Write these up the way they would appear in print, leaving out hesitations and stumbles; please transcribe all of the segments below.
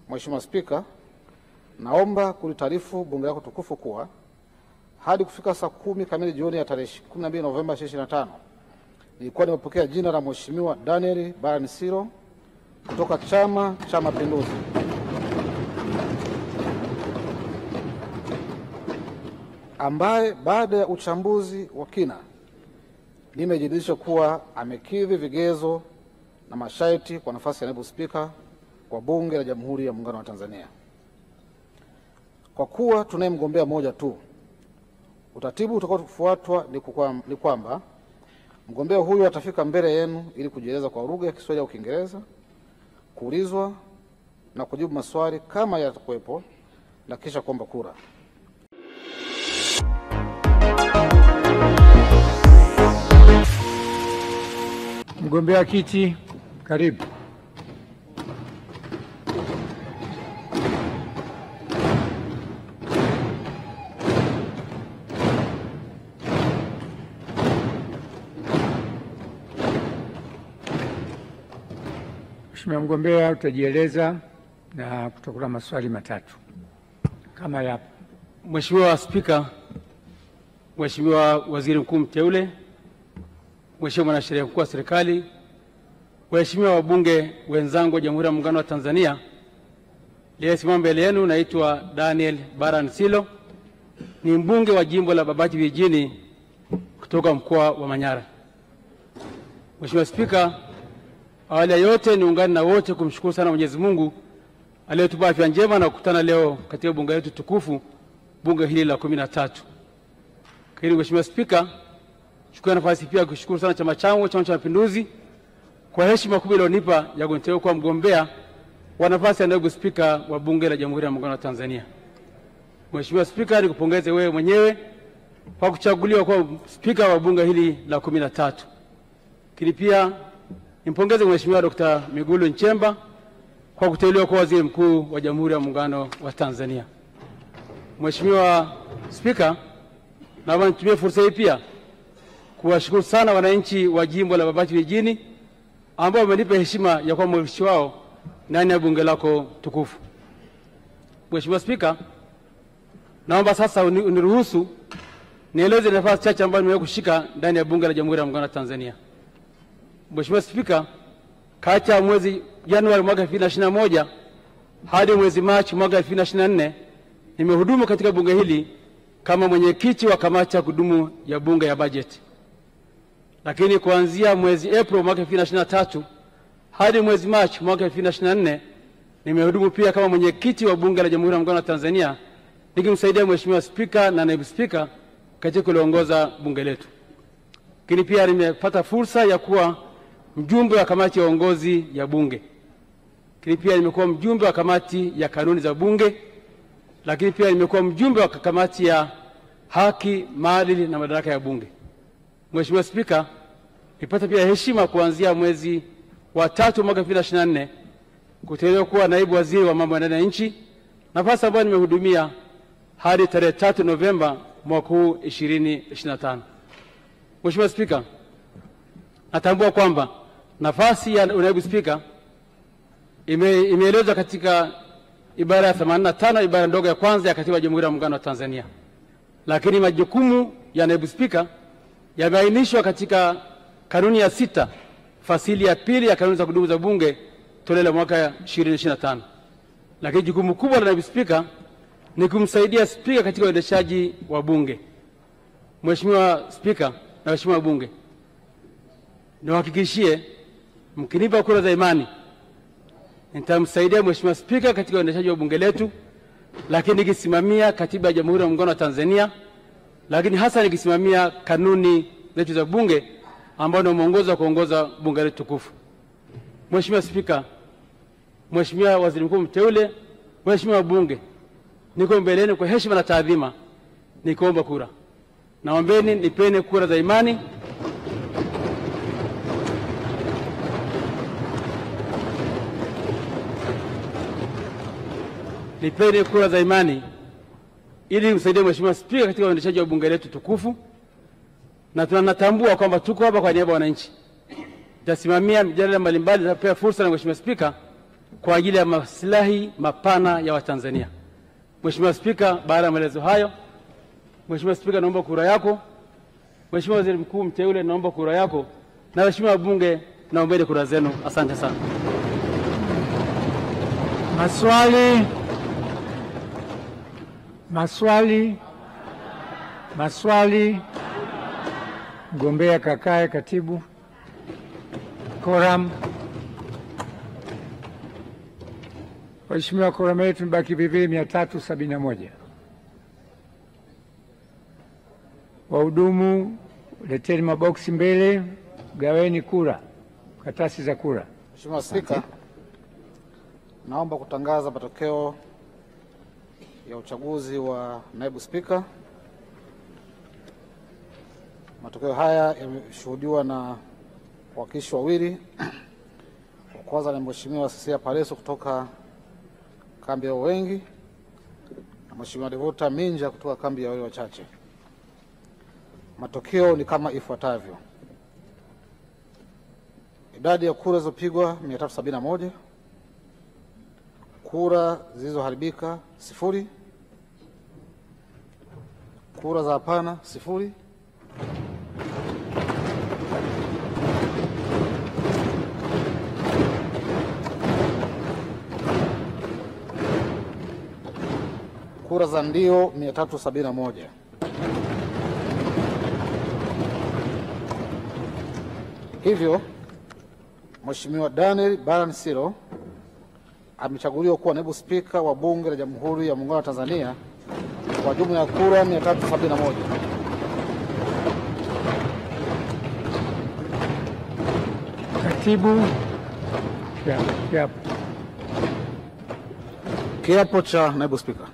Mheshimiwa Spika, naomba kulitaarifu bunge lako tukufu kuwa hadi kufika saa 10 kamili jioni ya tarehe 12 Novemba 2025 nilikuwa nimepokea jina la Mheshimiwa Daniel Baransilo kutoka Chama cha Mapinduzi ambaye baada ya uchambuzi wa kina nimejiridhisha kuwa amekidhi vigezo na masharti kwa nafasi ya naibu spika kwa Bunge la Jamhuri ya Muungano wa Tanzania. Kwa kuwa tunaye mgombea mmoja tu, utaratibu utakaofuatwa ni kwamba mgombea huyu atafika mbele yenu ili kujieleza kwa lugha ya Kiswahili au Kiingereza, kuulizwa na kujibu maswali kama yatakuwepo, na kisha kuomba kura. Mgombea kiti, karibu. Mheshimiwa mgombea, utajieleza na kutakuwa maswali matatu kama yapo. Mheshimiwa Spika, Mheshimiwa Waziri Mkuu mteule, Mheshimiwa Mwanasheria Mkuu wa Serikali, Waheshimiwa wabunge wenzangu wa Jamhuri ya Muungano wa Tanzania, aliyesimama mbele yenu naitwa Daniel Baransilo, ni mbunge wa jimbo la Babati Vijijini kutoka mkoa wa Manyara. Mheshimiwa Spika, awali ya yote niungane na wote kumshukuru sana Mwenyezi Mungu aliyetupa afya njema na kukutana leo katika bunge letu tukufu, bunge hili la 13. Karibu Mheshimiwa Spika, chukua nafasi pia kushukuru sana chama changu, Chama cha Mapinduzi, kwa heshima kubwa iliyonipa ya kuniteua kuwa mgombea wa nafasi ya naibu spika wa Bunge la Jamhuri ya Muungano wa Tanzania. Mheshimiwa Spika, nikupongeze wewe mwenyewe kwa kuchaguliwa kuwa spika wa bunge hili la 13. Lakini pia nimpongeze Mheshimiwa Dr. Mwigulu Nchemba kwa kuteuliwa kuwa waziri mkuu wa Jamhuri ya Muungano wa Tanzania. Mheshimiwa Spika, naomba nitumie fursa hii pia kuwashukuru sana wananchi wa jimbo la Babati Vijijini ambao wamenipa heshima ya kuwa mwakilishi wao ndani ya bunge lako tukufu. Mheshimiwa Spika, naomba sasa uniruhusu nieleze nafasi chache ambazo nimewahi kushika ndani ya bunge la Jamhuri ya Muungano wa Tanzania. Mheshimiwa Spika, kati ya mwezi Januari mwaka 2021 hadi mwezi Machi mwaka 2024 nimehudumu katika bunge hili kama mwenyekiti wa kamati ya kudumu ya bunge ya bajeti. Lakini kuanzia mwezi Aprili mwaka 2023 hadi mwezi Machi mwaka 2024 nimehudumu pia kama mwenyekiti wa bunge la Jamhuri ya Muungano wa Tanzania, nikimsaidia Mheshimiwa Spika na naibu spika katika kuliongoza bunge letu. Lakini pia nimepata fursa ya kuwa mjumbe wa kamati ya uongozi ya bunge. Lakini pia nimekuwa mjumbe wa kamati ya kanuni za bunge. Lakini pia nimekuwa mjumbe wa kamati ya haki, maadili na madaraka ya bunge. Mheshimiwa Spika, nilipata pia heshima kuanzia mwezi wa 3 mwaka 2024 kuteuliwa kuwa naibu waziri wa mambo ya ndani ya nchi, nafasi ambayo nimehudumia hadi tarehe 3 Novemba mwaka huu 2025. Mheshimiwa Spika, natambua kwamba nafasi ya naibu spika imeelezwa katika ibara ya 85 ibara ndogo ya kwanza ya Katiba ya Jamhuri ya Muungano wa Tanzania. Lakini majukumu ya naibu spika yameainishwa katika kanuni ya 6 fasili ya 2 ya kanuni za kudumu za bunge toleo la mwaka 2025. Lakini jukumu kubwa la naibu spika ni kumsaidia spika katika uendeshaji wa bunge. Mheshimiwa Spika na Mheshimiwa bunge, niwahakikishie mkinipa kura za imani nitamsaidia Mheshimiwa Spika katika uendeshaji wa bunge letu, lakini nikisimamia Katiba ya Jamhuri ya Muungano wa Tanzania, lakini hasa nikisimamia kanuni zetu za bunge ambao ndio mwongozo wa kuongoza bunge letu tukufu. Mheshimiwa Spika, Mheshimiwa Waziri Mkuu mteule, Mheshimiwa bunge, niko mbele yenu kwa heshima na taadhima nikuomba kura. Naombeni nipeni kura za imani ili msaidie Mheshimiwa Spika katika uendeshaji wa bunge letu tukufu, na tunatambua kwamba tuko hapa kwa niaba ya wananchi. Nitasimamia mijadala mbalimbali, nitapewa fursa na Mheshimiwa Spika kwa ajili ya maslahi mapana ya Watanzania. Mheshimiwa Spika, baada ya maelezo hayo, Mheshimiwa Spika, naomba kura yako. Mheshimiwa Waziri Mkuu mteule, naomba kura yako, na waheshimiwa wabunge, naombeni kura zenu. Asante sana. Maswali. Mgombea kakae. Katibu. Quorum. Waheshimiwa, quorum yetu imebaki vivili 371. Wahudumu, leteni maboksi mbele, gaweni kura, karatasi za kura. Mheshimiwa Spika, naomba kutangaza matokeo ya uchaguzi wa naibu spika. Matokeo haya yameshuhudiwa na wawakilishi wawili. Wa kwanza ni Mheshimiwa Cecilia Pareso kutoka kambi ya wengi na Mheshimiwa Devota Minja kutoka kambi ya wale wachache. Matokeo ni kama ifuatavyo: idadi ya kura zilizopigwa 371, kura zilizoharibika 0, kura za hapana 0, kura za ndio 371. Hivyo Mheshimiwa Daniel Baransilo amechaguliwa kuwa naibu spika wa Bunge la Jamhuri ya Muungano wa Tanzania kwa jumla ya kura 371. Katibu. Kiapo cha naibu spika.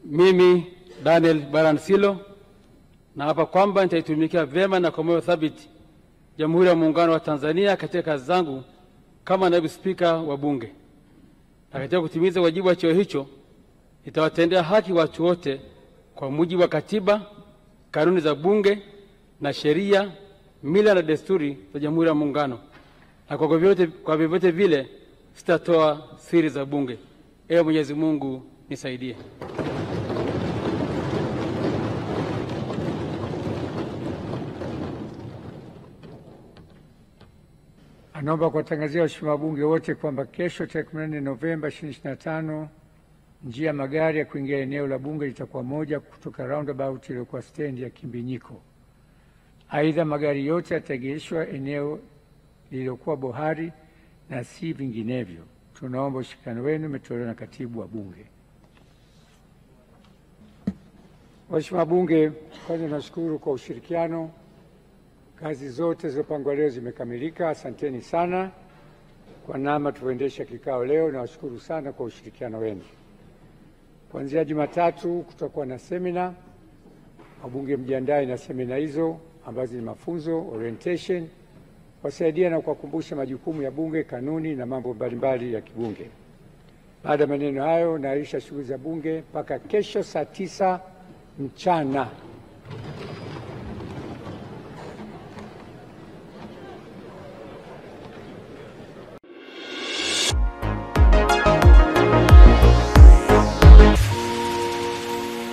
Mimi Daniel Baransilo naapa kwamba nitaitumikia vyema na kwa moyo thabiti Jamhuri ya Muungano wa Tanzania katika kazi zangu kama naibu spika wa Bunge, na katika kutimiza wajibu wa cheo hicho nitawatendea haki watu wote kwa mujibu wa katiba, kanuni za Bunge na sheria, mila na desturi za Jamhuri ya Muungano, na kwa vyovyote vile sitatoa siri za Bunge. Ewe Mwenyezi Mungu nisaidie. Naomba kuwatangazia waheshimiwa wabunge wote kwamba kesho tarehe 14 Novemba 2025 njia ya magari ya kuingia eneo la Bunge litakuwa moja kutoka roundabout iliyokuwa stendi ya Kimbinyiko. Aidha, magari yote yataegeshwa eneo lililokuwa bohari na si vinginevyo. Tunaomba ushirikiano wenu. Umetolewa na katibu wa Bunge. Waheshimiwa wabunge, kwanza nashukuru kwa ushirikiano. Kazi zote zilizopangwa leo zimekamilika. Asanteni sana kwa namna tulivyoendesha kikao leo. Nawashukuru sana kwa ushirikiano wenu. Kuanzia Jumatatu kutakuwa na semina. Wabunge mjiandae na semina hizo ambazo ni mafunzo, orientation, wasaidia na kuwakumbusha majukumu ya Bunge, kanuni na mambo mbalimbali ya kibunge. Baada ya maneno hayo, naahirisha shughuli za Bunge mpaka kesho saa 9 mchana.